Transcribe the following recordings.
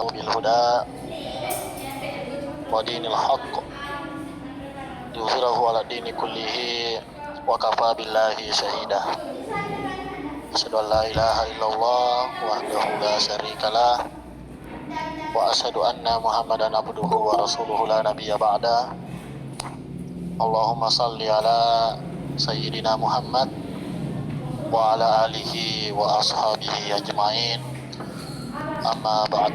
بالهدى ودين الحق يظهره على الدين كله وكفى بالله شهيدا أشهد أن لا إله إلا الله وحده لا شريك له وأشهد أن محمدا عبده ورسوله لا نبي بعده اللهم صل على سيدنا محمد وعلى آله وأصحابه أجمعين أما بعد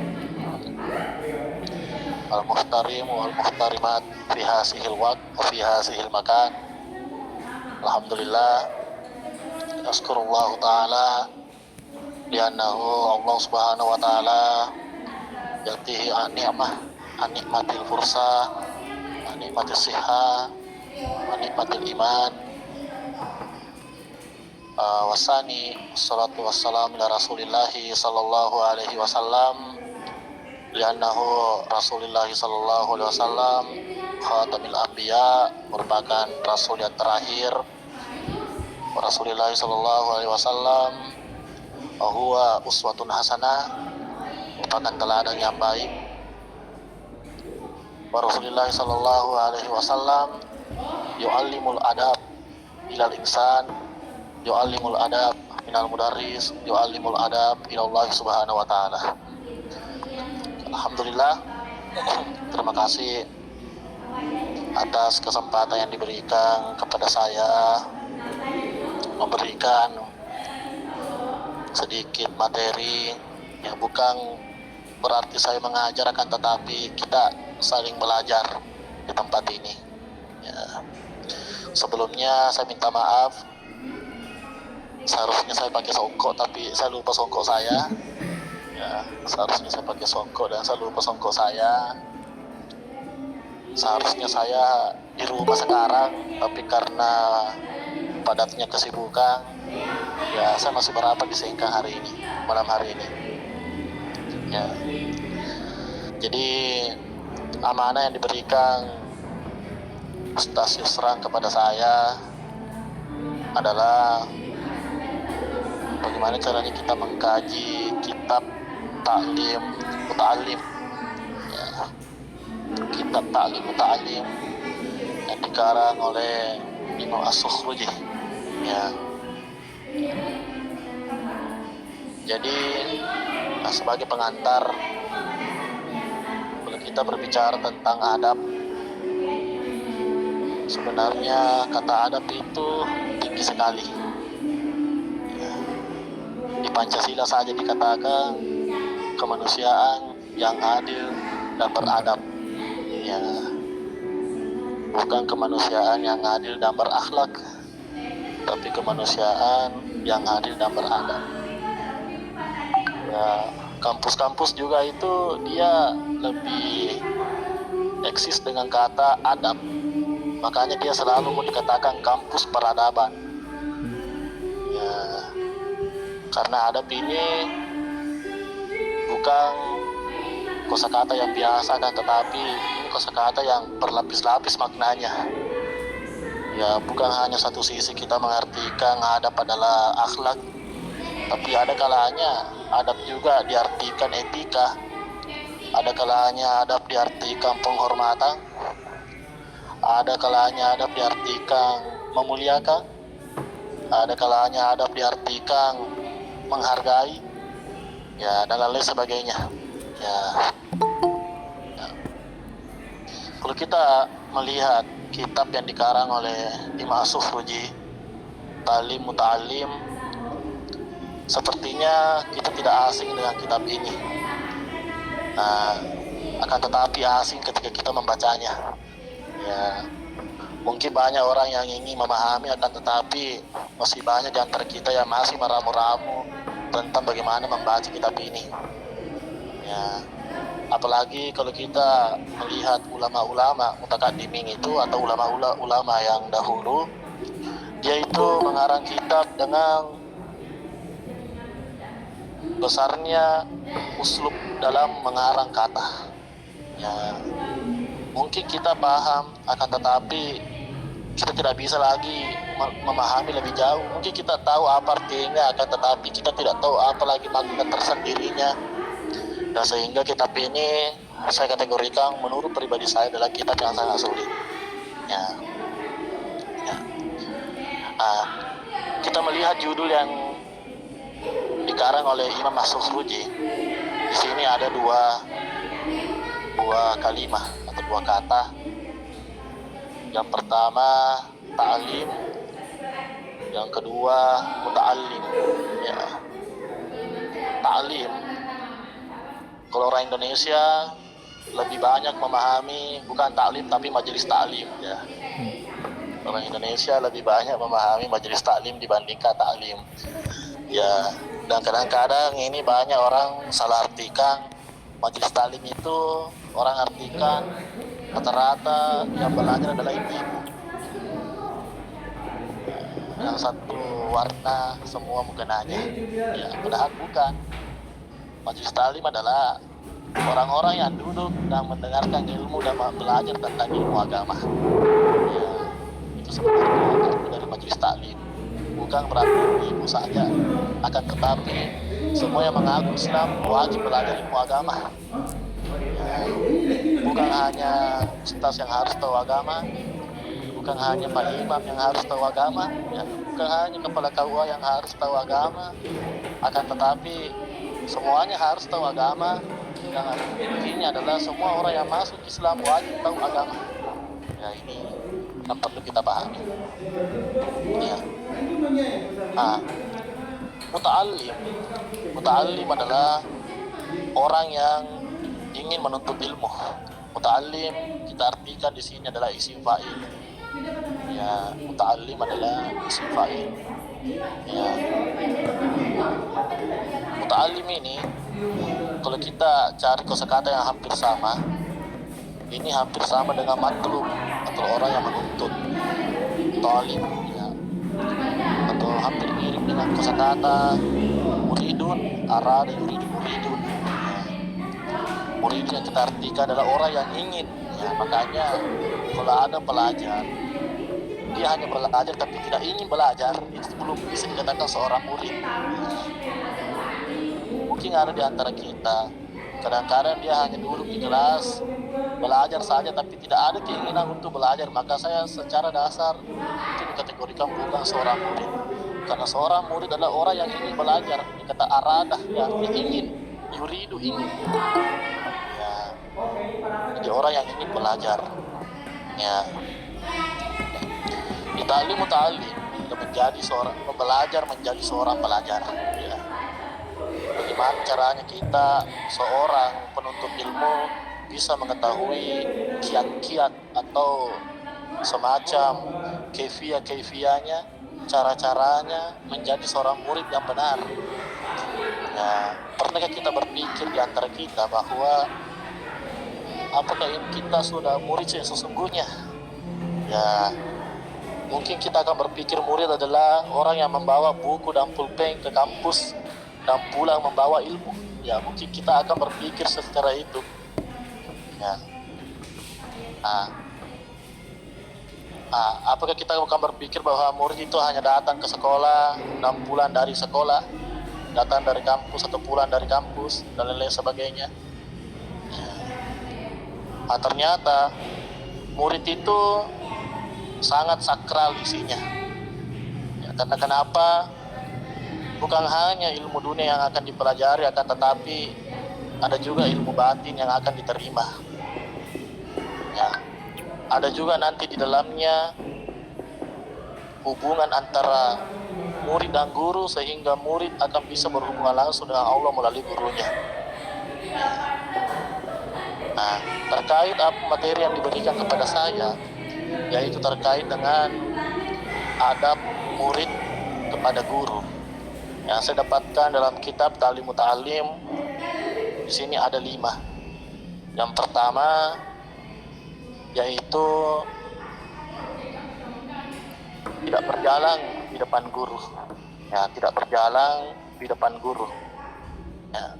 المحترم والمحترمات في هذه الوقت وفي هذه المكان الحمد لله أشكر الله تعالى لأنه الله سبحانه وتعالى يأتيه عن نعمة الفرصة عن نعمة الصحة عن نعمة الإيمان wasani wassalatu wassalamu ala rasulillahi sallallahu alaihi wasallam liannahu rasulillahi sallallahu alaihi wasallam khatamil anbiya merupakan rasul yang terakhir rasulillahi sallallahu alaihi wasallam huwa uswatun hasanah merupakan teladan yang baik wa rasulillahi sallallahu alaihi wasallam yu'allimul adab ilal insan yu'allimul adab minal mudarris yu'allimul adab ilallah subhanahu wa ta'ala. Alhamdulillah, terima kasih atas kesempatan yang diberikan kepada saya memberikan sedikit materi yang bukan berarti saya mengajar, akan tetapi kita saling belajar di tempat ini ya. Sebelumnya saya minta maaf, seharusnya saya pakai songkok tapi saya lupa songkok saya ya. Seharusnya saya pakai songkok dan saya lupa songkok saya. Seharusnya saya di rumah sekarang, tapi karena padatnya kesibukan ya saya masih berapa di Sengkang hari ini, malam hari ini ya. Jadi amanah yang diberikan Ustaz Yusran kepada saya adalah bagaimana caranya kita mengkaji kitab Ta'lim Muta'allim ya. Kitab Ta'lim Muta'allim yang dikarang oleh Imam As-Sukhruji ya. Jadi sebagai pengantar, kalau kita berbicara tentang adab, sebenarnya kata adab itu tinggi sekali. Di Pancasila saja dikatakan kemanusiaan yang adil dan beradab ya. Bukan kemanusiaan yang adil dan berakhlak, tapi kemanusiaan yang adil dan beradab ya. Kampus-kampus juga itu dia lebih eksis dengan kata adab, makanya dia selalu mau dikatakan kampus peradaban ya. Karena adab ini bukan kosakata yang biasa, dan tetapi ini kosakata yang berlapis-lapis maknanya ya. Bukan hanya satu sisi kita mengartikan adab adalah akhlak, tapi ada kalanya adab juga diartikan etika, ada kalanya adab diartikan penghormatan, ada kalanya adab diartikan memuliakan, ada kalanya adab diartikan menghargai ya, dan lain sebagainya ya. Kalau kita melihat kitab yang dikarang oleh Imam As-Sukhruji Ta'lim Muta'allim, sepertinya kita tidak asing dengan kitab ini akan tetapi asing ketika kita membacanya ya. Mungkin banyak orang yang ingin memahami, akan tetapi masih banyak di antara kita yang masih meramu-ramu tentang bagaimana membaca kitab ini ya. Apalagi kalau kita melihat ulama-ulama mutakaddimin itu, atau ulama-ulama yang dahulu, dia itu mengarang kitab dengan besarnya uslub dalam mengarang kata ya. Mungkin kita paham, akan tetapi kita tidak bisa lagi memahami lebih jauh. Mungkin kita tahu apa artinya, akan tetapi kita tidak tahu apa lagi makna tersendirinya Dan sehingga kitab ini saya kategorikan menurut pribadi saya adalah kitab yang sangat sulit. Ya. Ya. Kita melihat judul yang dikarang oleh Imam As-Sukhruji. Di sini ada dua kalimat atau dua kata. Yang pertama ta'lim, yang kedua muta'allim. Ya. Ta'lim, kalau orang Indonesia lebih banyak memahami bukan ta'lim tapi majelis ta'lim, ya. Orang Indonesia lebih banyak memahami majelis ta'lim dibandingkan ta'lim. Ya, dan kadang-kadang ini banyak orang salah artikan majelis ta'lim itu, orang artikan rata-rata yang belajar adalah ibu-ibu. Yang satu warna semua mukanya. Ya, padahal bukan. Majelis ta'lim adalah orang-orang yang duduk dan mendengarkan ilmu dan belajar tentang ilmu agama. Ya, itu sebenarnya arti dari majelis ta'lim. Bukan berarti ibu saja, akan tetapi semua yang mengaku Islam wajib belajar ilmu agama. Ya, bukan hanya ustaz yang harus tahu agama, bukan hanya pak imam yang harus tahu agama, ya, bukan hanya kepala KUA yang harus tahu agama, akan tetapi semuanya harus tahu agama. Dan intinya adalah semua orang yang masuk Islam wajib tahu agama. Ya, ini yang perlu kita pahami. Ya. Muta'allim adalah orang yang ingin menuntut ilmu. Muta'allim kita artikan di sini adalah isim fa'il. Ya, muta'allim adalah isim fa'il. Ya. Muta'allim ini kalau kita cari kosakata yang hampir sama, ini hampir sama dengan matlub atau orang yang menuntut, talib, ya. Atau hampir mirip dengan kosakata muridun, arada yuridu muridun. Ya. Muridun yang kita artikan adalah orang yang ingin. Ya, makanya kalau ada pelajar dia hanya belajar tapi tidak ingin belajar, itu belum bisa dikatakan seorang murid. Mungkin ada di antara kita, kadang-kadang dia hanya duduk di kelas, belajar saja tapi tidak ada keinginan untuk belajar, maka saya secara dasar itu dikategorikan bukan seorang murid. Karena seorang murid adalah orang yang ingin belajar, dikata aradah, ya, dia ingin, yuridu ingin. Ya, jadi orang yang ingin belajar. Ya. Ta'lim muta'allim, menjadi seorang belajar menjadi seorang pelajar. Ya. Bagaimana caranya kita seorang penuntut ilmu bisa mengetahui kiat-kiat atau semacam kefiah-kefiahnya, cara-caranya menjadi seorang murid yang benar. Nah, pernahkah kita berpikir di antara kita bahwa apakah kita sudah murid yang sesungguhnya? Ya, mungkin kita akan berpikir murid adalah orang yang membawa buku dan pulpen ke kampus dan pulang membawa ilmu. Ya, mungkin kita akan berpikir secara itu. Ya. Apakah kita akan berpikir bahwa murid itu hanya datang ke sekolah dan pulang dari sekolah, datang dari kampus atau pulang dari kampus dan lain-lain sebagainya? Ya. Ternyata murid itu sangat sakral isinya. Ya, karena kenapa? Bukan hanya ilmu dunia yang akan dipelajari, akan tetapi ada juga ilmu batin yang akan diterima. Ya, ada juga nanti di dalamnya hubungan antara murid dan guru, sehingga murid akan bisa berhubungan langsung dengan Allah melalui gurunya. Nah, terkait apa materi yang diberikan kepada saya, yaitu terkait dengan adab murid kepada guru. Yang saya dapatkan dalam kitab Ta'lim Muta'allim, di sini ada 5. Yang pertama yaitu tidak berjalan di depan guru. Ya, tidak berjalan di depan guru. Ya.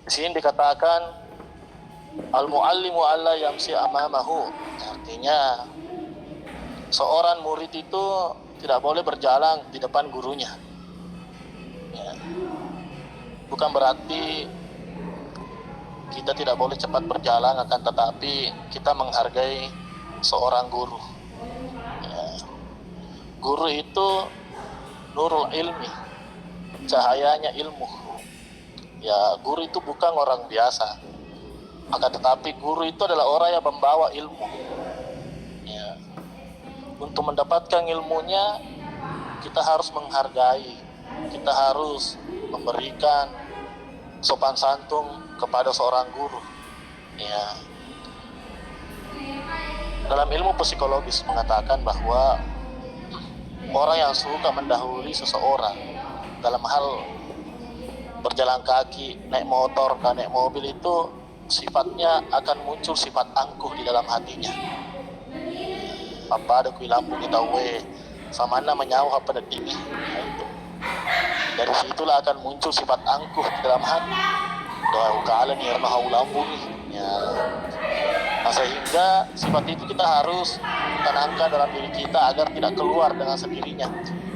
Di sini dikatakan al-muallimu alla yamsi amamahu. Artinya seorang murid itu tidak boleh berjalan di depan gurunya. Ya. Bukan berarti kita tidak boleh cepat berjalan, akan tetapi kita menghargai seorang guru. Ya. Guru itu nurul ilmi, cahayanya ilmu. Ya, guru itu bukan orang biasa, akan tetapi guru itu adalah orang yang membawa ilmu. Ya. Untuk mendapatkan ilmunya, kita harus menghargai, kita harus memberikan sopan santun kepada seorang guru. Ya. Dalam ilmu psikologis mengatakan bahwa orang yang suka mendahului seseorang dalam hal berjalan kaki, naik motor, naik mobil, itu sifatnya akan muncul sifat angkuh di dalam hatinya. Apa ada kui lampu kita sama mana menyauh apa ada tinggi. Dari situlah akan muncul sifat angkuh di dalam hati. Doa ukala nih karena hau lampu nih. Ya. Nah, sehingga sifat itu kita harus tanamkan dalam diri kita agar tidak keluar dengan sendirinya.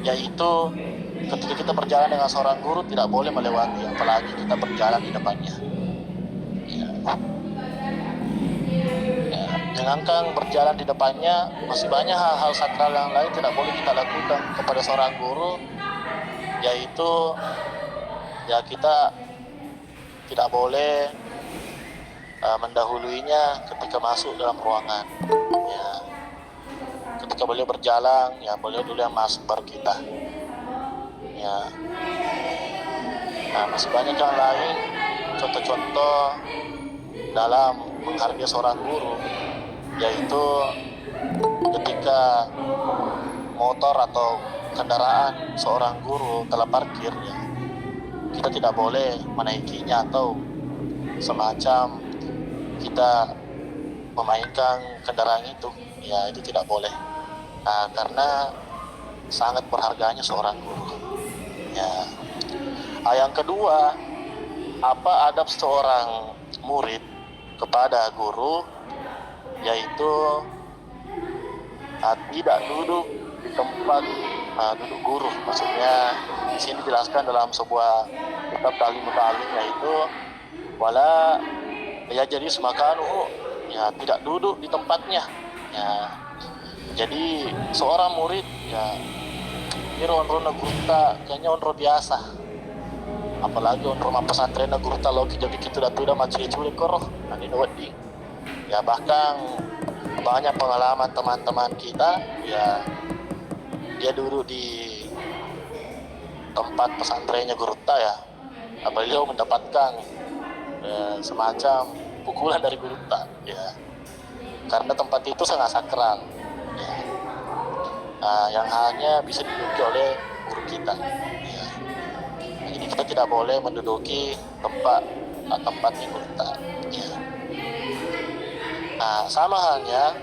Yaitu ketika kita berjalan dengan seorang guru tidak boleh melewati, apalagi kita berjalan di depannya. Ya. Ya. Jangankan berjalan di depannya, masih banyak hal-hal sakral yang lain tidak boleh kita lakukan kepada seorang guru, yaitu ya kita tidak boleh mendahuluinya ketika masuk dalam ruangan. Ya. Ketika beliau berjalan, ya beliau dulu yang masuk baru kita. Ya. Nah, masih banyak yang lain contoh-contoh dalam menghargai seorang guru, yaitu ketika motor atau kendaraan seorang guru telah parkir, ya, kita tidak boleh menaikinya atau semacam kita memainkan kendaraan itu. Ya, itu tidak boleh. Nah, karena sangat berharganya seorang guru. Ya. Yang kedua, apa adab seorang murid kepada guru, yaitu tidak duduk di tempat duduk guru. Maksudnya di sini dijelaskan dalam sebuah kitab ta'lim, yaitu wala ya jadi semakanuhu, ya tidak duduk di tempatnya. Ya. Jadi seorang murid, ya ini onro gurta kayaknya onro biasa, apalagi onro pesantren gurta logi jadi kita udah macuri-curi koroh nanti wedi. Ya, bahkan banyak pengalaman teman-teman kita, ya dia duduk di tempat pesantrennya gurta, ya beliau mendapatkan semacam pukulan dari gurta, ya karena tempat itu sangat sakral, ya. Yang hanya bisa diduduki oleh guru kita, ya. Jadi kita tidak boleh menduduki tempatnya gurta, ya. Nah, sama halnya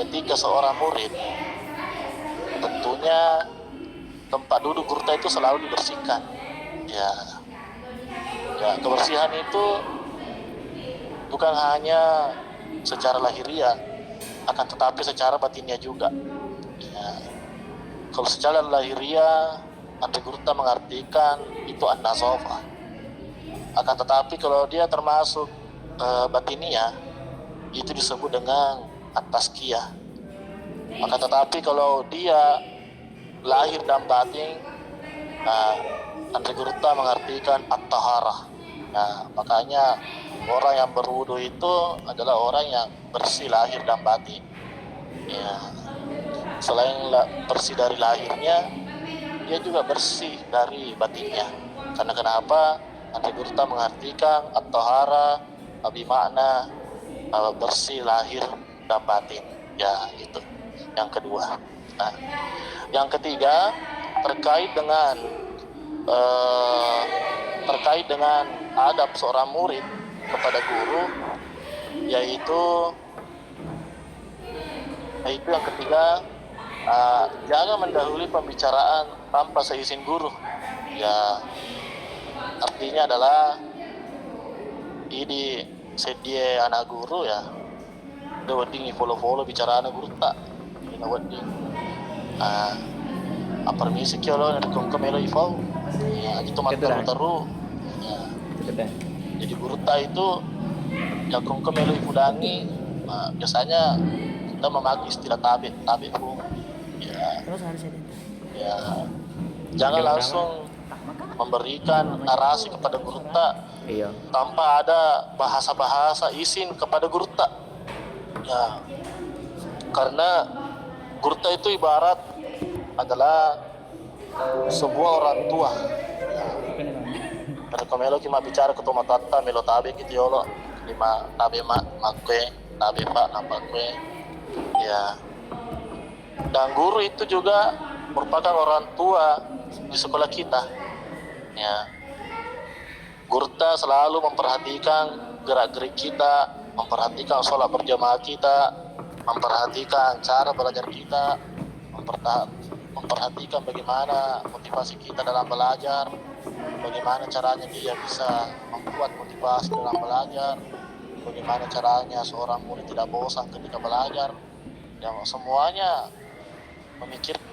ketika seorang murid, tentunya tempat duduk gurta itu selalu dibersihkan. Ya, kebersihan itu bukan hanya secara lahiriah, akan tetapi secara batinnya juga. Ya. Kalau secara lahiriah, anti gurta mengartikan itu an-nazafah. Akan tetapi kalau dia termasuk batiniah, itu disebut dengan at-tazkiyah. Akan tetapi kalau dia lahir dan batin, anti gurta mengartikan at-taharah. Nah, makanya orang yang berwudu itu adalah orang yang bersih lahir dan batin. Ya. Selain bersih dari lahirnya, dia juga bersih dari batinnya. Karena kenapa? Anti gurta mengartikan at-tahara bermakna bersih lahir dan batin. Ya, itu yang kedua. Nah, yang ketiga terkait dengan adab seorang murid kepada guru, yaitu yang ketiga, jangan mendahului pembicaraan tanpa seizin guru. Ya, artinya adalah ini sedia anak guru, ya udah wedding follow bicara anak guru tak ina wedding permisi kalau ada kongko melo ifau, ya itu mater taru, ya Jadi gurta itu jakong kemelu ipudangi, biasanya kita memakai istilah tabe pun. Ya, Terus harusnya ya jangan langsung memberikan narasi kepada gurta Iya. tanpa ada bahasa-bahasa izin kepada gurta. Ya, karena gurta itu ibarat adalah sebuah orang tua. Kada komelo kima bicara ketemu tata melo tabe gitu yolo lima tabe makwe tabe pak nampakwe. Ya, dan guru itu juga merupakan orang tua di sekolah kita. Ya, gurta selalu memperhatikan gerak-gerik kita, memperhatikan sholat berjamaah kita, memperhatikan cara belajar kita, memperhatikan bagaimana motivasi kita dalam belajar, bagaimana caranya dia bisa membuat motivasi dalam belajar, bagaimana caranya seorang murid tidak bosan ketika belajar. Yang semuanya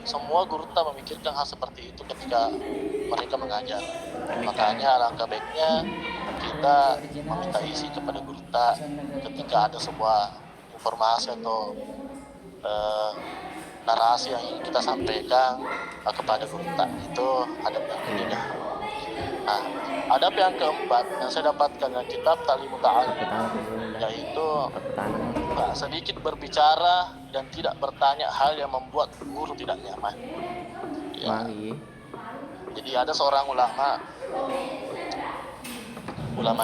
semua gurta memikirkan hal seperti itu ketika mereka mengajar. Makanya alangkah baiknya kita meminta isi kepada gurta ketika ada sebuah informasi atau narasi yang ingin kita sampaikan kepada gurta. Itu adab yang ketiga. Nah, adab yang keempat yang saya dapatkan dari kitab Ta'limut Ta'alim, yaitu sedikit berbicara dan tidak bertanya hal yang membuat guru tidak nyaman. Ya. Jadi ada seorang ulama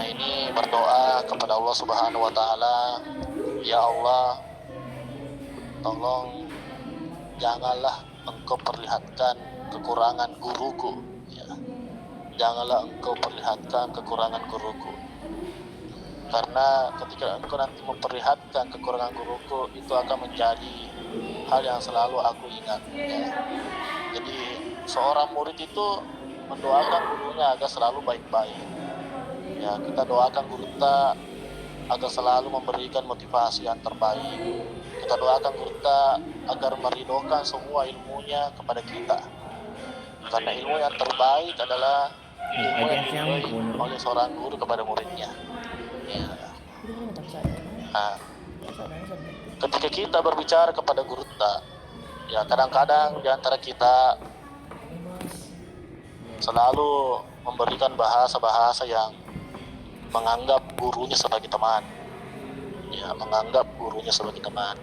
ini berdoa kepada Allah Subhanahu wa taala, ya Allah, tolong janganlah Engkau perlihatkan kekurangan guruku, ya. Janganlah Engkau perlihatkan kekurangan guruku. Karena ketika Engkau nanti memperlihatkan kekurangan guruku, itu akan menjadi hal yang selalu aku ingat, ya. Jadi seorang murid itu mendoakan gurunya agar selalu baik-baik. Ya, kita doakan gurta agar selalu memberikan motivasi yang terbaik. Kita doakan gurta agar meridokan semua ilmunya kepada kita. Karena ilmu yang terbaik adalah ilmu yang diberi oleh seorang guru kepada muridnya. Ya. Nah, ketika kita berbicara kepada gurta, ya kadang-kadang di antara kita selalu memberikan bahasa-bahasa yang menganggap gurunya sebagai teman. Ya, menganggap gurunya sebagai teman.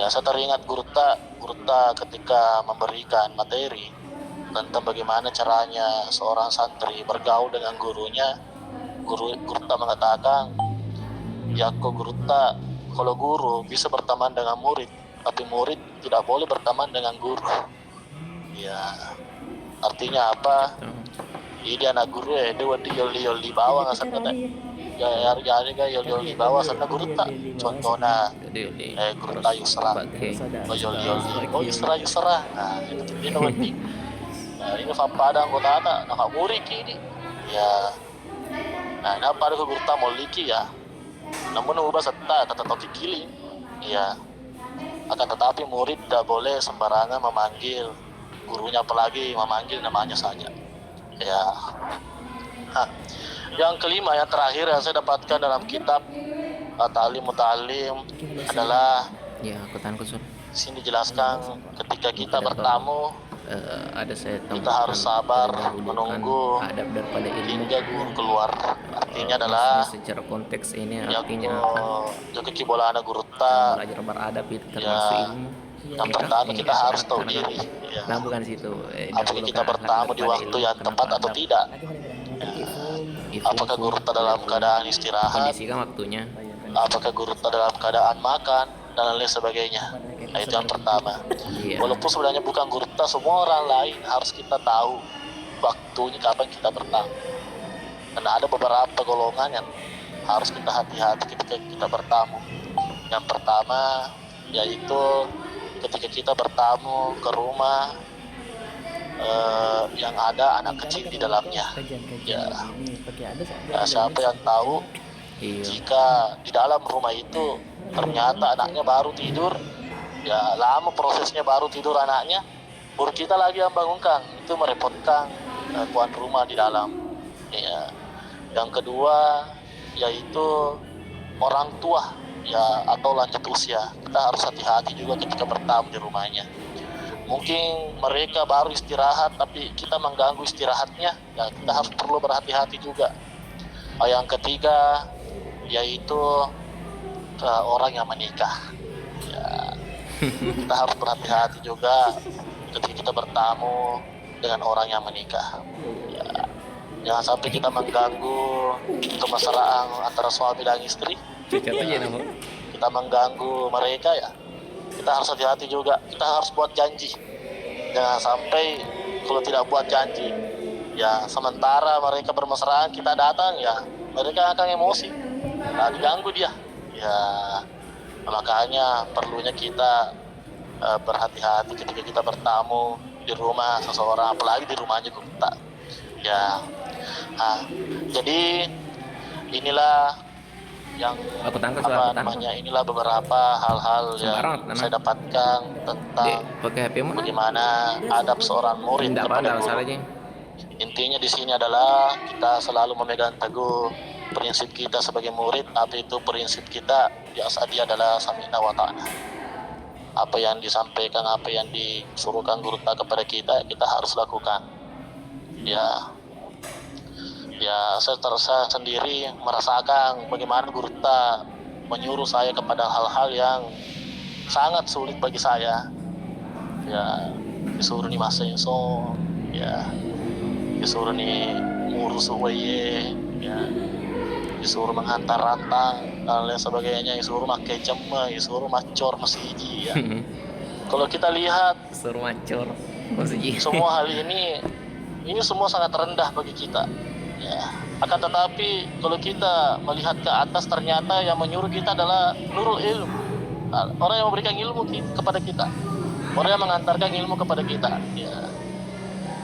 Ya, saya teringat gurta ketika memberikan materi tentang bagaimana caranya seorang santri bergaul dengan gurunya. Gurta mengatakan, ya kok gurta, kalau guru bisa berteman dengan murid, tapi murid tidak boleh berteman dengan guru. Ya, artinya apa? Ini anak guru dia wadi yol di bawah nggak sana ya yol di bawah sana gurta. Contohnya gurta yusra, yusra. Nah itu dia wadi. Nah ini pada anggota anak murid ini. Ya. Nah, ini pada gurta mau liki ya. Namun ubah serta kata toki giling. Ya. Akan tetapi murid tidak boleh sembarangan memanggil gurunya, apalagi memanggil namanya saja. Ya. Nah, yang kelima, yang terakhir yang saya dapatkan dalam kitab Ta'limut Ta'alim adalah sini dijelaskan ketika kita bertamu kita harus sabar menunggu hingga guru keluar. Artinya adalah secara konteks ini artinya jika kibolana gurta belajar beradab itu termasuk ilmu. Yang pertama kita harus tahu diri. Ya. Nah bukan situ. Apakah kita bertamu di waktu yang tepat atau tidak? Apakah gurta dalam keadaan istirahat? Kondisikan waktunya. Apakah gurta dalam keadaan makan dan lain sebagainya? Nah, itu yang pertama. Iya. Walaupun sebenarnya bukan gurta, semua orang lain harus kita tahu waktunya kapan kita bertamu. Karena ada beberapa golongan yang harus kita hati-hati ketika kita bertamu. Yang pertama yaitu ketika kita bertamu ke rumah yang ada anak kecil di dalamnya. Ya. Nah, siapa yang tahu jika di dalam rumah itu ternyata anaknya baru tidur, ya lama prosesnya baru tidur anaknya, baru kita lagi yang bangunkan, itu merepotkan tuan rumah di dalam. Ya. Yang kedua yaitu orang tua ya atau lanjut usia. Kita harus hati-hati juga ketika bertamu di rumahnya. Mungkin mereka baru istirahat tapi kita mengganggu istirahatnya, ya kita harus perlu berhati-hati juga. Yang ketiga yaitu orang yang menikah. Ya, kita harus berhati-hati juga ketika kita bertamu dengan orang yang menikah. Ya, jangan sampai kita mengganggu kemesraan antara suami dan istri. Cocok aja nama. Kita mengganggu mereka ya. Kita harus hati-hati juga. Kita harus buat janji. Jangan sampai kalau tidak buat janji, ya sementara mereka bermesraan kita datang ya mereka akan emosi. Nah, diganggu dia. Ya makanya perlunya kita berhati-hati ketika kita bertamu di rumah seseorang, apalagi di rumahnya kita. Ya, jadi inilah yang Aku tangkap inilah beberapa hal-hal yang saya dapatkan tentang pakai HP mana? bagaimana adab seorang murid Tidak kepada pandang guru. salahnya. Intinya di sini adalah kita selalu memegang teguh prinsip kita sebagai murid. Apa itu prinsip kita? Biasa dia adalah samina wa ta'na. Apa yang disampaikan, apa yang disuruhkan guru kepada kita, kita harus lakukan. Ya, saya sendiri merasakan bagaimana guru menyuruh saya kepada hal-hal yang sangat sulit bagi saya. Ya, disuruh nih masa ya, disuruh nih ngurus UWY, ya, disuruh menghantar rantang dan lain sebagainya, disuruh pakai jema, disuruh macor masiji, ya. Kalau kita lihat Suruh macor masiji. semua hal ini semua sangat rendah bagi kita. Ya, akan tetapi kalau kita melihat ke atas ternyata yang menyuruh kita adalah nurul ilmu, orang yang memberikan ilmu kepada kita, orang yang mengantarkan ilmu kepada kita. Ya.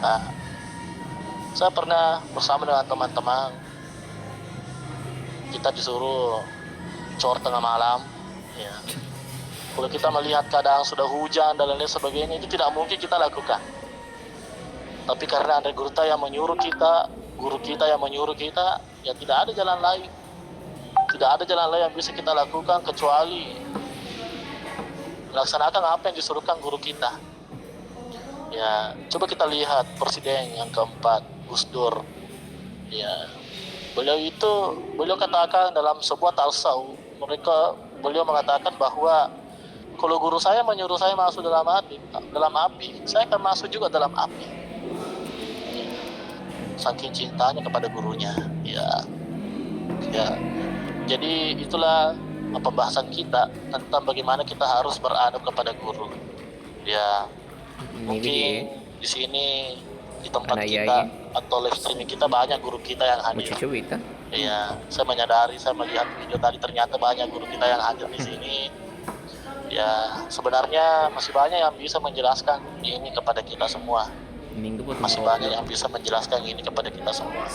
Nah, saya pernah bersama dengan teman-teman, kita disuruh cor tengah malam. Ya. Kalau kita melihat keadaan sudah hujan dan lain sebagainya, itu tidak mungkin kita lakukan. Tapi karena ada guru yang menyuruh kita, ya tidak ada jalan lain. Tidak ada jalan lain yang bisa kita lakukan kecuali melaksanakan apa yang disuruhkan guru kita. Ya, coba kita lihat presiden yang keempat, Gus Dur. Ya, beliau katakan dalam sebuah talsau, beliau mengatakan bahwa kalau guru saya menyuruh saya masuk dalam api, saya akan masuk juga dalam api. Saking cintanya kepada gurunya. Ya. Jadi itulah pembahasan kita tentang bagaimana kita harus beradab kepada guru. Ya. Mungkin di sini di tempat kita atau live streaming kita banyak guru kita yang hadir. Iya, saya melihat video tadi ternyata banyak guru kita yang hadir di sini. Ya, sebenarnya masih banyak yang bisa menjelaskan ini kepada kita semua. Masih banyak yang bisa menjelaskan ini kepada kita semua.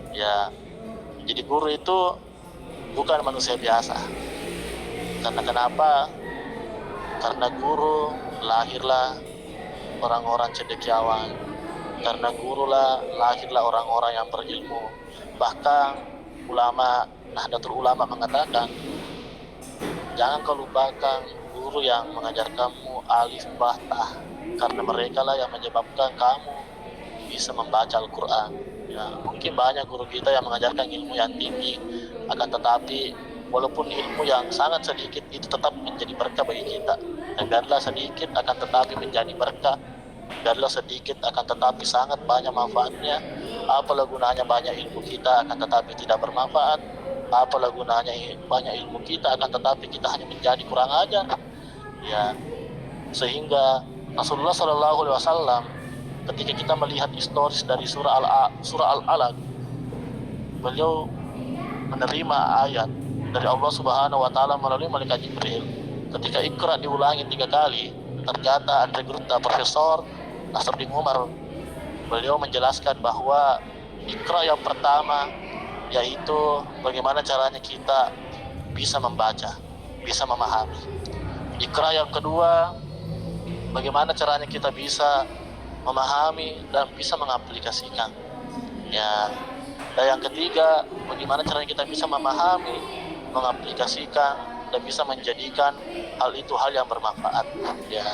Ya, jadi guru itu bukan manusia biasa. Karena kenapa? Karena guru lahirlah orang-orang cendekiawan. Karena guru lahirlah orang-orang yang berilmu. Bahkan Nahdlatul Ulama mengatakan, jangan kau lupakan guru yang mengajar kamu alif ba ta, karena mereka lah yang menyebabkan kamu bisa membaca Al-Quran. Ya, mungkin banyak guru kita yang mengajarkan ilmu yang tinggi, akan tetapi walaupun ilmu yang sangat sedikit itu tetap menjadi berkah bagi kita. Biarlah sedikit akan tetapi menjadi berkah, biarlah sedikit akan tetapi sangat banyak manfaatnya. Apalah gunanya banyak ilmu kita akan tetapi tidak bermanfaat? Apalah gunanya banyak ilmu kita akan tetapi kita hanya menjadi kurang ajar? Ya, sehingga Rasulullah SAW ketika kita melihat historis dari surah Al-Alaq, beliau menerima ayat dari Allah Subhanahu wa taala melalui malaikat Jibril. Ketika Iqra diulangi 3 kali, ternyata Andre Gurta Profesor Nasruddin Umar, beliau menjelaskan bahwa Iqra yang pertama yaitu bagaimana caranya kita bisa membaca, bisa memahami. Iqra yang kedua, bagaimana caranya kita bisa memahami dan bisa mengaplikasikan. Ya, Dan yang ketiga, bagaimana caranya kita bisa memahami, mengaplikasikan, dan bisa menjadikan hal itu hal yang bermanfaat. Ya.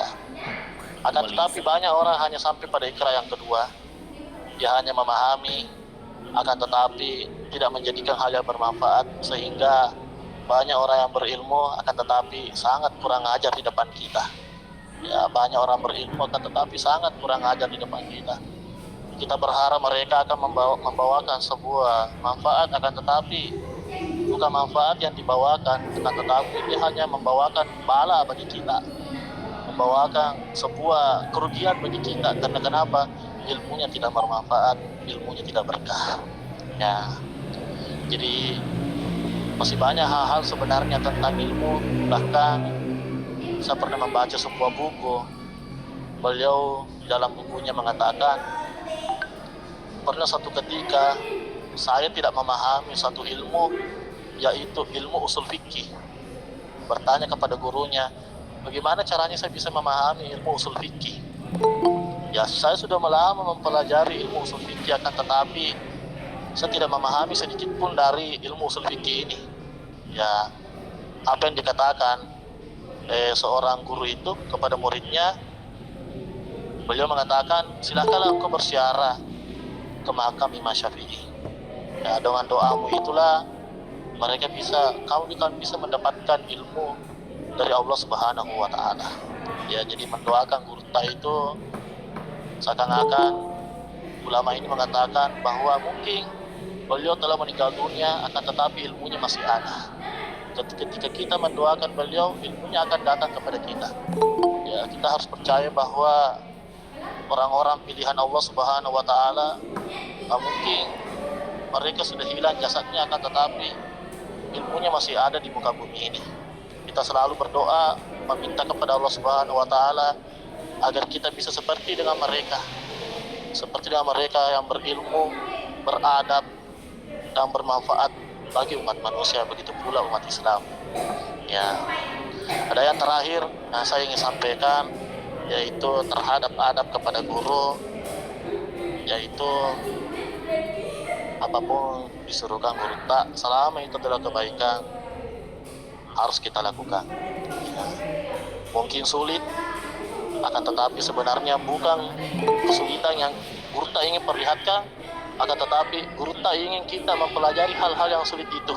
Akan tetapi banyak orang hanya sampai pada ikrar yang kedua. Dia hanya memahami, akan tetapi tidak menjadikan hal yang bermanfaat, sehingga banyak orang yang berilmu akan tetapi sangat kurang ajar di depan kita. Ya, banyak orang berilmu akan tetapi sangat kurang ajar di depan kita. Kita berharap mereka akan membawakan sebuah manfaat, akan tetapi bukan manfaat yang dibawakan, akan tetapi dia hanya membawakan bala bagi kita, membawakan sebuah kerugian bagi kita. Karena kenapa? Ilmunya tidak bermanfaat, ilmunya tidak berkah. Ya, jadi masih banyak hal-hal sebenarnya tentang ilmu. Bahkan saya pernah membaca sebuah buku. Beliau dalam bukunya mengatakan, pernah satu ketika saya tidak memahami satu ilmu, yaitu ilmu usul fikih. Bertanya kepada gurunya, bagaimana caranya saya bisa memahami ilmu usul fikih? Ya, saya sudah lama mempelajari ilmu usul fikih, akan tetapi saya tidak memahami sedikit pun dari ilmu usul fikih ini. Ya, apa yang dikatakan seorang guru itu kepada muridnya, beliau mengatakan, silakanlah engkau bersiarah ke makam Imam Syafi'i. Ya, dengan doamu itulah kamu bisa mendapatkan ilmu dari Allah Subhanahu wa taala. Ya, jadi mendoakan gurta itu seakan-akan ulama ini mengatakan bahwa mungkin beliau telah meninggal dunia, akan tetapi ilmunya masih ada. Ketika kita mendoakan beliau, ilmunya akan datang kepada kita. Ya, kita harus percaya bahwa orang-orang pilihan Allah Subhanahu wa taala, mungkin mereka sudah hilang jasadnya, akan tetapi ilmunya masih ada di muka bumi ini. Kita selalu berdoa meminta kepada Allah Subhanahu wa taala agar kita bisa seperti dengan mereka. Seperti dengan mereka yang berilmu, beradab, dan bermanfaat bagi umat manusia, begitu pula umat Islam. Ya. Ada yang terakhir yang saya ingin sampaikan, yaitu terhadap adab kepada guru, yaitu apapun disuruhkan guru tak, selama itu adalah kebaikan, harus kita lakukan. Ya. Mungkin sulit, akan tetapi sebenarnya bukan kesulitan yang guru tak ingin perlihatkan, akan tetapi guru tak ingin kita mempelajari hal-hal yang sulit itu.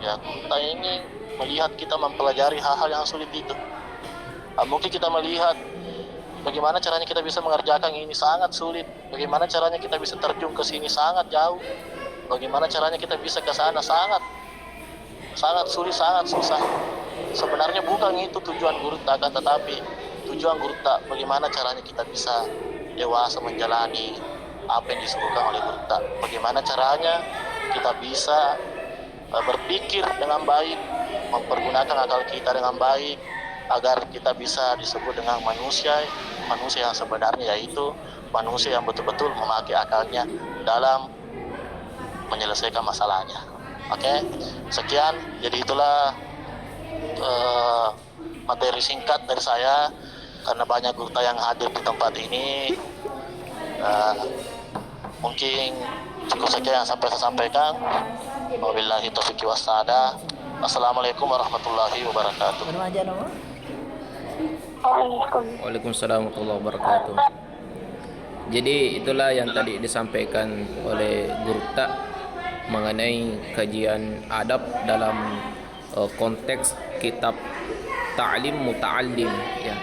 Ya, guru tak ingin melihat kita mempelajari hal-hal yang sulit itu. Mungkin kita melihat bagaimana caranya kita bisa mengerjakan ini sangat sulit, bagaimana caranya kita bisa terjun ke sini sangat jauh, bagaimana caranya kita bisa ke sana sangat sulit, sangat susah. Sebenarnya bukan itu tujuan guru tak, akan tetapi tujuan guru tak bagaimana caranya kita bisa dewasa menjalani apa yang disuruhkan oleh guru tak, bagaimana caranya kita bisa berpikir dengan baik, mempergunakan akal kita dengan baik, agar kita bisa disebut dengan manusia yang sebenarnya, yaitu manusia yang betul-betul memakai akalnya dalam menyelesaikan masalahnya. Oke, sekian. Jadi itulah materi singkat dari saya, karena banyak guru yang hadir di tempat ini. Mungkin cukup sekian yang sampai saya sampaikan. Wabillahi taufiq wassadah. Assalamualaikum warahmatullahi wabarakatuh. Waalaikumsalam warahmatullahi wabarakatuh. Jadi itulah yang tadi disampaikan oleh Guru Tak mengenai kajian adab dalam konteks kitab Ta'lim Muta'allim, ya.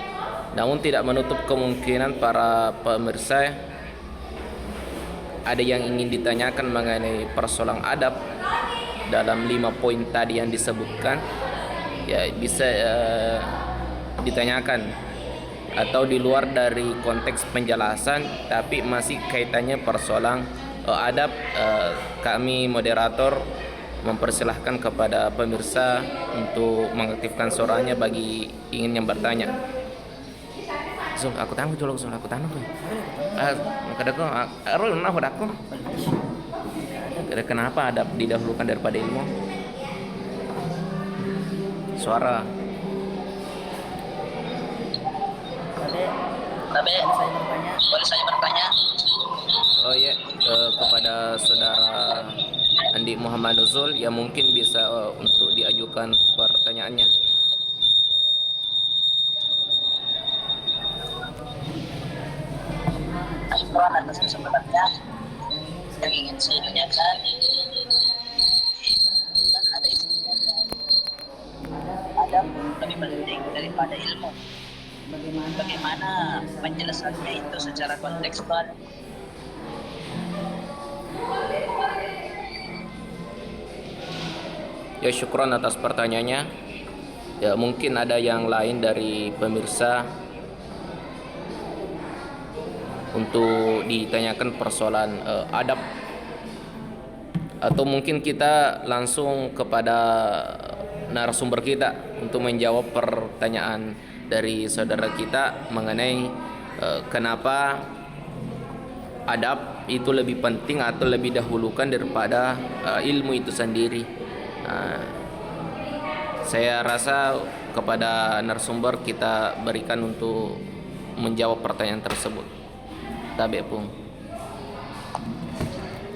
Namun tidak menutup kemungkinan para pemirsa ada yang ingin ditanyakan mengenai persoalan adab dalam 5 poin tadi yang disebutkan, ya bisa ditanyakan, atau di luar dari konteks penjelasan tapi masih kaitannya persoalan adab. Kami moderator mempersilahkan kepada pemirsa untuk mengaktifkan suaranya bagi ingin yang bertanya. Zul, aku tahu Zul, aku tahu. Kenapa adab didahulukan daripada ilmu? Suara. Boleh saya bertanya? Oh iya, kepada saudara Andi Muhammad Nuzul, ya mungkin bisa untuk diajukan pertanyaannya. Syukran atas kesempatannya. Yang ingin saya tanyakan, kan ada istilah adab lebih penting daripada ilmu. Bagaimana penjelasannya itu secara kontekstual? Ya, syukron atas pertanyaannya. Ya, mungkin ada yang lain dari pemirsa untuk ditanyakan persoalan adab, atau mungkin kita langsung kepada narasumber kita untuk menjawab pertanyaan dari saudara kita mengenai kenapa adab itu lebih penting atau lebih dahulukan daripada ilmu itu sendiri. Saya rasa kepada narasumber kita berikan untuk menjawab pertanyaan tersebut. Tabe Pung.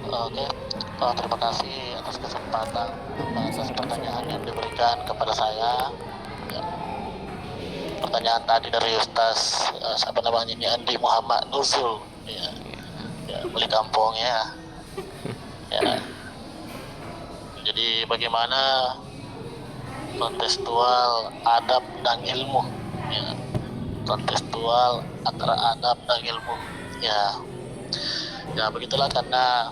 Oke, terima kasih atas kesempatan atas pertanyaan yang diberikan kepada saya. Ya, pertanyaan tadi dari Ustaz siapa namanya ini, Andi Muhammad Nuzul, ya beli kampung ya. Jadi bagaimana kontekstual adab dan ilmu, ya, kontekstual antara adab dan ilmu, ya begitulah. Karena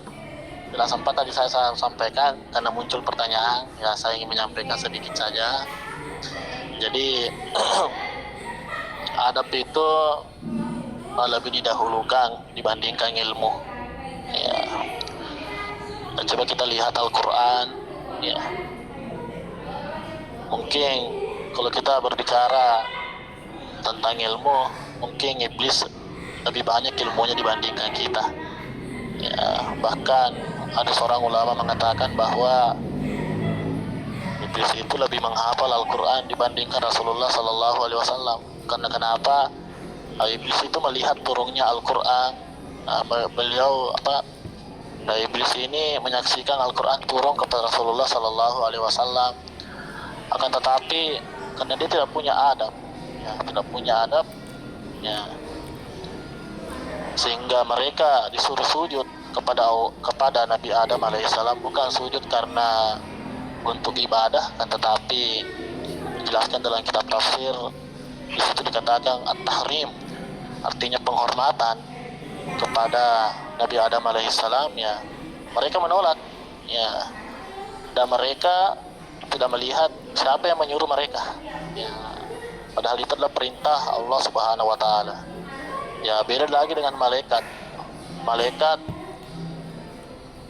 bila sempat tadi saya sampaikan, karena muncul pertanyaan, ya saya ingin menyampaikan sedikit saja. Jadi adab itu lebih didahulukan dibandingkan ilmu, ya. Dan coba kita lihat Al-Quran, ya. Mungkin kalau kita berbicara tentang ilmu, mungkin iblis lebih banyak ilmunya dibandingkan kita. Ya, bahkan ada seorang ulama mengatakan bahwa iblis itu lebih menghafal Al-Quran dibandingkan Rasulullah Sallallahu Alaihi Wasallam. Karena kenapa? Iblis itu melihat turunnya Al-Quran. Iblis ini menyaksikan Al-Quran turun kepada Rasulullah Sallallahu Alaihi Wasallam. Akan tetapi karena dia tidak punya adab, ya, sehingga mereka disuruh sujud kepada Nabi Adam alaihissalam, bukan sujud karena untuk ibadah, kan, tetapi dijelaskan dalam kitab tafsir di situ dikatakan at-tahrim, artinya penghormatan kepada Nabi Adam alaihissalam. Ya, mereka menolak, ya, dan mereka tidak melihat siapa yang menyuruh mereka, ya, padahal itu adalah perintah Allah Subhanahu wa taala. Ya, beda lagi dengan malaikat. Malaikat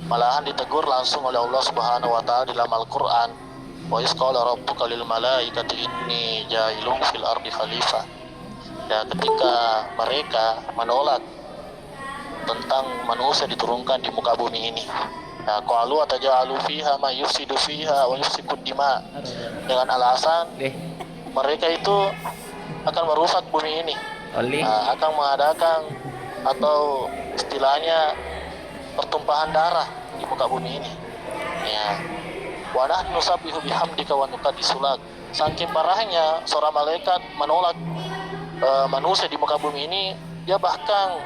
malahan ditegur langsung oleh Allah Subhanahu wa taala dalam Al-Qur'an. Wa iz qala rabbuka lil malaikati inni ja'ilun fil ardi khalifah. Ya, ketika mereka menolak tentang manusia diturunkan di muka bumi ini. Ya, qalu ataj'alu fiha ma yufsidu fiha wa yufsikud dima, dengan alasan mereka itu akan merusak bumi ini, akan mengadakan atau istilahnya pertumpahan darah di muka bumi ini. Ya, wa nahnu nusabbihu bihamdika wa nuqaddisu lak. Saking parahnya seorang malaikat menolak manusia di muka bumi ini, dia bahkan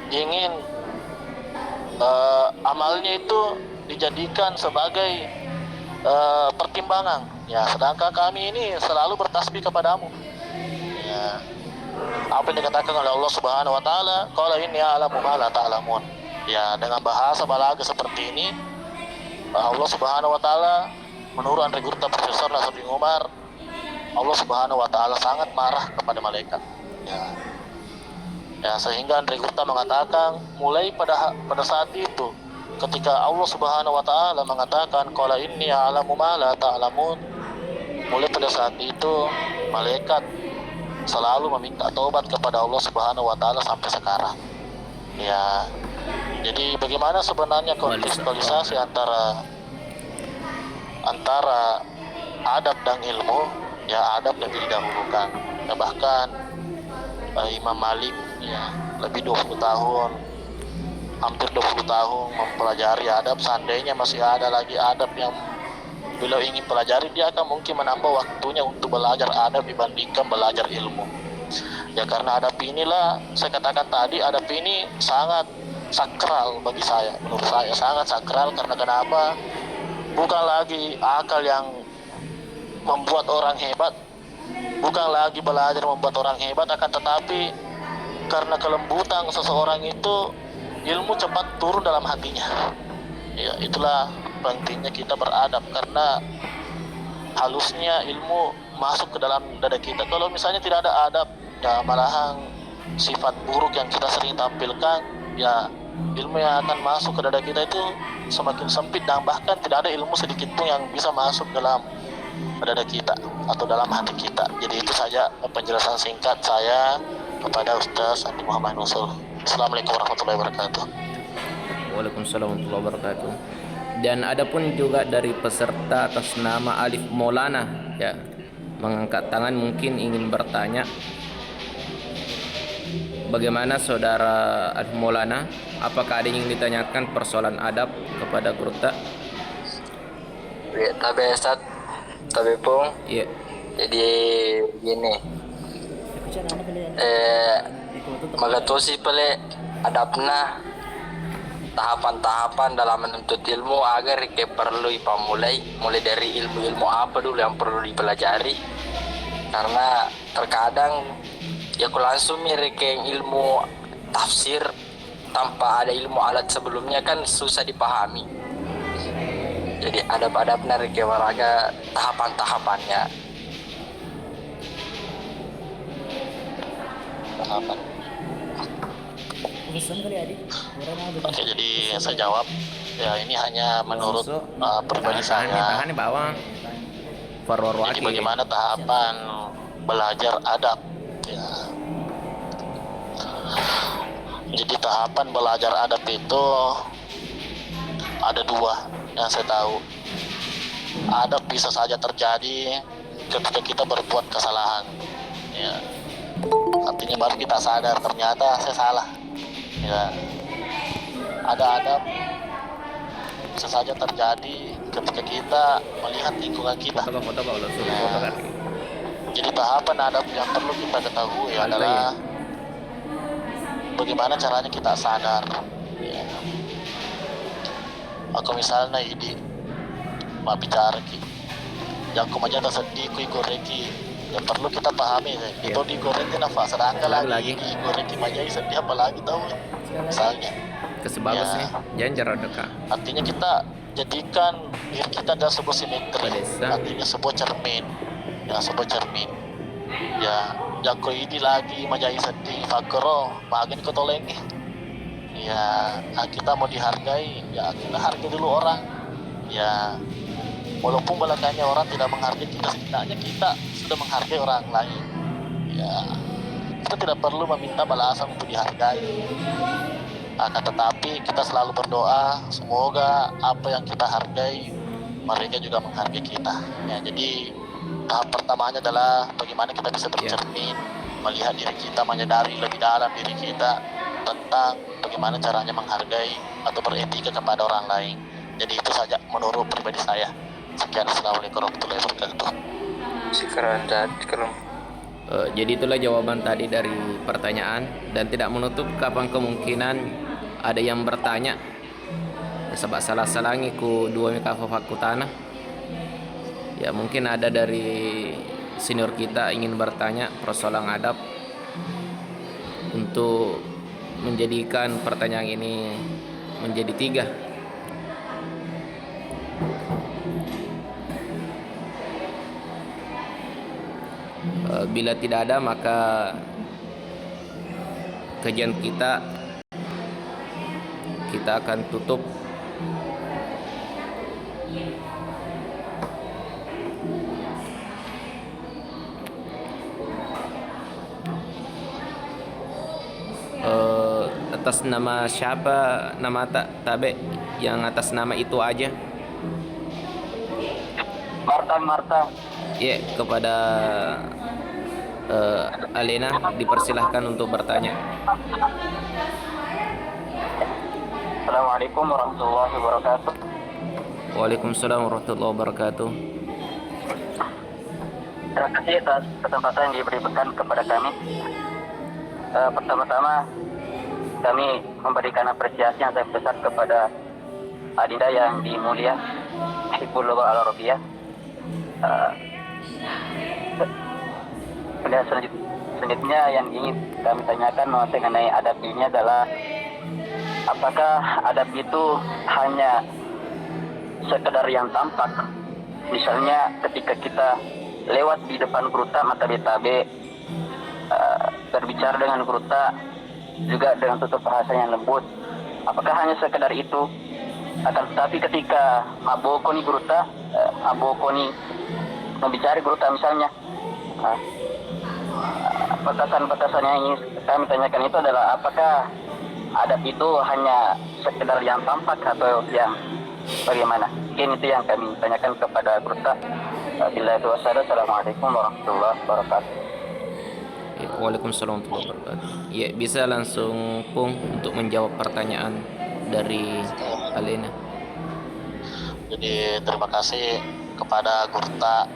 ingin amalnya itu dijadikan sebagai pertimbangan. Ya, sedangkan kami ini selalu bertasbih kepadamu. Ya, apa yang dikatakan oleh Allah Subhanahu wa taala, qala inni a'lamu ma la ta'lamun. Ya, dengan bahasa balaga seperti ini Allah Subhanahu wa taala, menurut Andre Gurta Profesor Nasr bin Umar, Allah Subhanahu wa taala sangat marah kepada malaikat. Ya, sehingga Andre Gurta mengatakan mulai pada saat itu, ketika Allah Subhanahu wa taala mengatakan qala inni a'lamu ma la ta'lamun, mulai pada saat itu malaikat selalu meminta taubat kepada Allah Subhanahu wa taala sampai sekarang. Ya, jadi bagaimana sebenarnya kontekstualisasi antara adab dan ilmu? Ya, adab lebih didahulukan. Ya, bahkan Imam Malik, ya, lebih 20 tahun hampir 20 tahun mempelajari adab. Seandainya masih ada lagi adab yang beliau ingin pelajari, dia akan mungkin menambah waktunya untuk belajar adab dibandingkan belajar ilmu. Ya karena adab inilah, saya katakan tadi, adab ini sangat sakral bagi saya. Menurut saya sangat sakral. Karena kenapa? Bukan lagi akal yang membuat orang hebat, bukan lagi belajar membuat orang hebat, akan tetapi karena kelembutan seseorang itu, ilmu cepat turun dalam hatinya. Ya, itulah pentingnya kita beradab, karena halusnya ilmu masuk ke dalam dada kita. Kalau misalnya tidak ada adab, ya malahan sifat buruk yang kita sering tampilkan, ya ilmu yang akan masuk ke dada kita itu semakin sempit, dan bahkan tidak ada ilmu sedikit pun yang bisa masuk dalam dada kita atau dalam hati kita. Jadi itu saja penjelasan singkat saya kepada Ustaz Andi Muhammad Nusul. Assalamualaikum warahmatullahi wabarakatuh. Waalaikumsalam warahmatullahi wabarakatuh. Dan ada pun juga dari peserta atas nama Alif Maulana, ya, mengangkat tangan, mungkin ingin bertanya. Bagaimana saudara Alif Maulana? Apakah ada yang ingin ditanyakan persoalan adab kepada Gurta? Tapi Ustaz, tapi Pung, Iya. jadi gini, magatosi pala adapna tahapan-tahapan dalam menuntut ilmu agar kayak perlu mulai dari ilmu-ilmu apa dulu yang perlu dipelajari, karena terkadang ya aku langsung mirip kayak ilmu tafsir tanpa ada ilmu alat sebelumnya kan susah dipahami. Jadi adab-adabnya kayak waraga tahapan-tahapannya. Tahapan. Oke, jadi saya jawab. Ya, ini hanya menurut pribadi saya. Tahan di bawah. Jadi bagaimana tahapan belajar adab? Ya. Jadi tahapan belajar adab itu ada dua yang saya tahu. Adab bisa saja terjadi ketika kita berbuat kesalahan. Ya. Artinya baru kita sadar ternyata saya salah. Ya, ada adab bisa saja terjadi ketika kita melihat lingkungan kita. Ya. Jadi tahapan adab yang perlu kita ketahui adalah bagaimana caranya kita sadar. Ya. Aku misalnya ini mau bicara ki, yang kumanya sedih kui goreki, yang perlu kita pahami itu di goreki nafas sedangkan lagi di goreki majai sedih apalagi tahu misalnya kesebagus nih janjar dekat. Artinya kita jadikan diri kita adalah sebuah simetri, artinya sebuah cermin, ya sebuah cermin. Ya jako ini lagi majai sedih fakro makin ketolengi. Ya kita mau dihargai, ya kita hargai dulu orang. Ya walaupun belakangnya orang tidak menghargai kita, setidaknya kita sudah menghargai orang lain. Ya kita tidak perlu meminta balasan untuk dihargai. Akan tetapi kita selalu berdoa semoga apa yang kita hargai mereka juga menghargai kita. Ya, jadi tahap pertamanya adalah bagaimana kita bisa bercermin, melihat diri kita, menyadari lebih dalam diri kita tentang bagaimana caranya menghargai atau beretika kepada orang lain. Jadi itu saja menurut pribadi saya. Sekian, assalamualaikum warahmatullahi wabarakatuh. Jadi itulah jawaban tadi dari pertanyaan, dan tidak menutup kapan kemungkinan ada yang bertanya sebab salah-salangi ku dua mikafafaku tanah. Ya mungkin ada dari senior kita ingin bertanya persoalan adab, untuk menjadikan pertanyaan ini menjadi 3. Bila tidak ada, maka kajian kita akan tutup. Atas nama siapa, nama tabe yang atas nama itu aja. Marta. Ya, kepada Alena dipersilahkan untuk bertanya. Assalamualaikum warahmatullahi wabarakatuh. Waalaikumsalam warahmatullahi wabarakatuh. Terima kasih atas kesempatan yang diberikan kepada kami. Pertama-tama kami memberikan apresiasi yang sangat besar kepada Adinda yang dimulia Hibullah Al-Arabiah. Selanjutnya yang ingin kami tanyakan mengenai adab ini adalah apakah adab itu hanya sekedar yang tampak, misalnya ketika kita lewat di depan gruta mata betabe, berbicara dengan gruta juga dengan tutur bahasa yang lembut, apakah hanya sekedar itu? Akan tetapi ketika maboko ni gruta, maboko ni membicara gruta misalnya, batasan-batasan yang ingin kami tanyakan itu adalah apakah adab itu hanya sekedar yang tampak atau yang bagaimana? Mungkin itu yang kami tanyakan kepada gruta. Assalamualaikum warahmatullahi wabarakatuh. Waalaikumsalam warahmatullahi wabarakatuh. Ya, bisa langsung Pung untuk menjawab pertanyaan dari Alena. Jadi terima kasih kepada Gurta.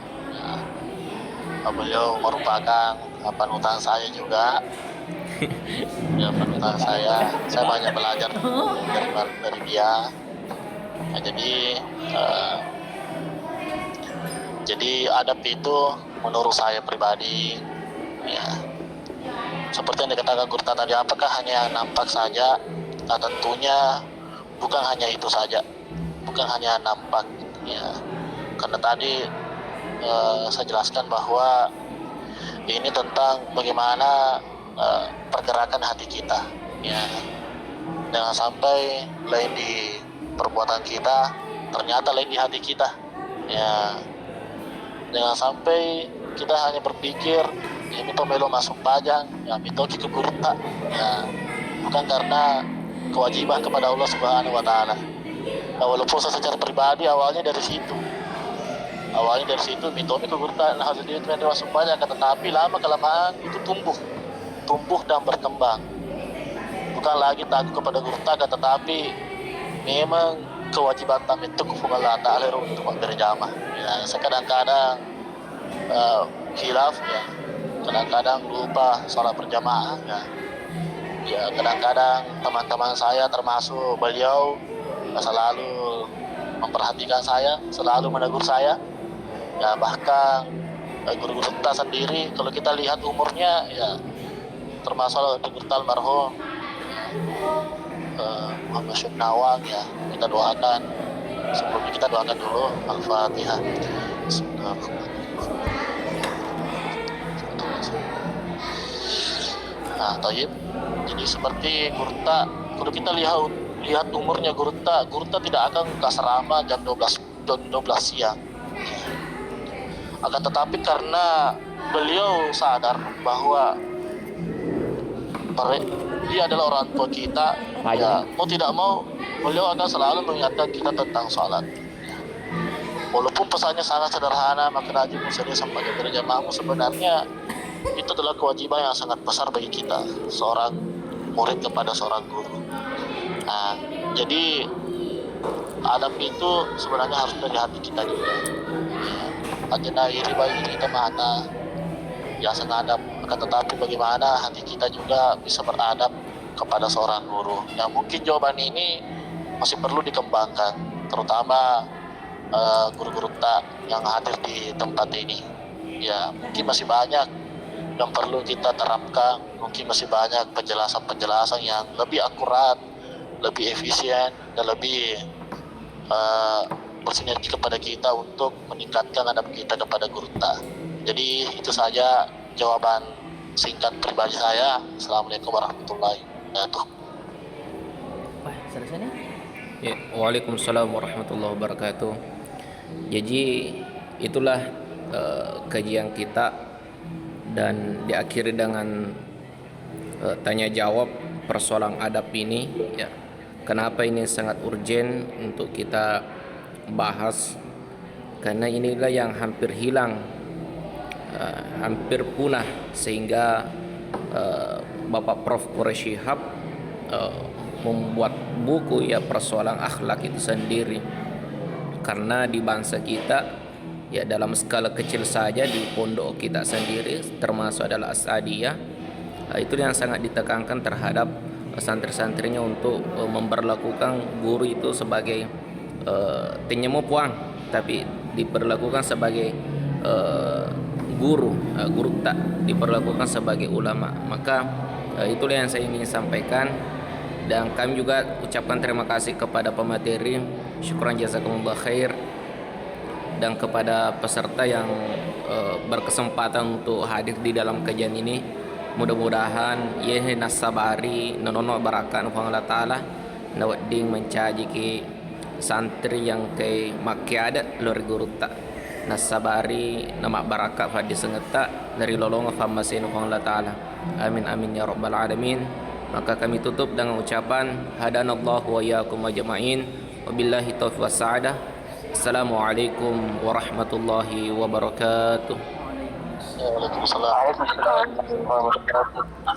Beliau merupakan panutan saya juga. Ya, panutan saya. Saya banyak belajar dari dia. Nah, jadi adab itu menurut saya pribadi, ya, seperti yang dikatakan Gurta tadi, apakah hanya nampak saja? Nah, tentunya bukan hanya itu saja, bukan hanya nampak, ya. Karena tadi saya jelaskan bahwa ini tentang bagaimana pergerakan hati kita, ya. Jangan sampai lain di perbuatan kita, ternyata lain di hati kita, ya. Jangan sampai kita hanya berpikir ini pemilu masuk pajang, ya mitoki ke Gurta, ya, bukan karena kewajiban kepada Allah Subhanahu wa Ta'ala. Nah, walaupun saya secara pribadi awalnya dari situ, mitoki ke Gurta, nah hasil dia masuk pajang, tetapi lama kelamaan itu tumbuh dan berkembang. Bukan lagi takut kepada Gurta, tetapi memang kewajiban kami itu kepada Allah Ta'ala untuk berjamaah. Ya, saya kadang-kadang khilaf, ya, kadang-kadang lupa sholat berjamaah, ya. Ya, kadang-kadang teman-teman saya termasuk beliau selalu memperhatikan saya, selalu menegur saya. Ya, bahkan guru-guru kita sendiri kalau kita lihat umurnya, ya termasuk guru almarhum Muhammad Syed Nawang, ya, kita doakan. Sebelumnya kita doakan dulu Al-Fatihah. Nah, Tayyib. Jadi seperti Gurta, kalau kita lihat umurnya Gurta tidak akan ke asrama jam 12 siang. Akan tetapi karena beliau sadar bahwa dia adalah orang tua kita, ya, mau tidak mau beliau akan selalu mengingatkan kita tentang sholat. Walaupun pesannya sangat sederhana, maka rajin musalli sampai berjamaah, sebenarnya itu adalah kewajiban yang sangat besar bagi kita, seorang murid kepada seorang guru. Nah, jadi adab itu sebenarnya harus dari hati kita juga. Ajana iri bagi kita mana ya sengadap, akan tetapi bagaimana hati kita juga bisa beradab kepada seorang guru. Yang mungkin jawaban ini masih perlu dikembangkan, terutama guru-guru yang hadir di tempat ini. Ya, mungkin masih banyak yang perlu kita terapkan, mungkin masih banyak penjelasan-penjelasan yang lebih akurat, lebih efisien, dan lebih bersinergi kepada kita untuk meningkatkan adab kita kepada Gurta. Jadi itu saja jawaban singkat pribadi saya. Assalamualaikum warahmatullahi wabarakatuh. Wah, selesai nih? Ya, Waalaikumsalam warahmatullahi wabarakatuh. Jadi itulah kajian kita, dan diakhiri dengan tanya jawab persoalan adab ini, ya. Kenapa ini sangat urgen untuk kita bahas? Karena inilah yang hampir hilang, hampir punah, sehingga Bapak Prof. Quraish Shihab membuat buku ya persoalan akhlak itu sendiri. Karena di bangsa kita ya dalam skala kecil saja di pondok kita sendiri termasuk adalah Asadiyah, itu yang sangat ditekankan terhadap santri-santrinya untuk memperlakukan guru itu sebagai tenyemu puang, tapi diperlakukan sebagai guru tak diperlakukan sebagai ulama. Maka itulah yang saya ingin sampaikan, dan kami juga ucapkan terima kasih kepada pemateri, syukran jazakumullah khair, dan kepada peserta yang berkesempatan untuk hadir di dalam kajian ini. Mudah-mudahan ye nasabari nono barakan Allah taala nawading mencaji ke santri yang ke makiada lor guru tak nasabari nama barakat fadi sengeta dari lolong famasin Allah taala. Amin amin ya rabbal alamin. Maka kami tutup dengan ucapan hadanallahu wa iyyakum ajmain. Wabillahi taufiq wassadah. Assalamualaikum warahmatullahi wabarakatuh. Waalaikumsalam.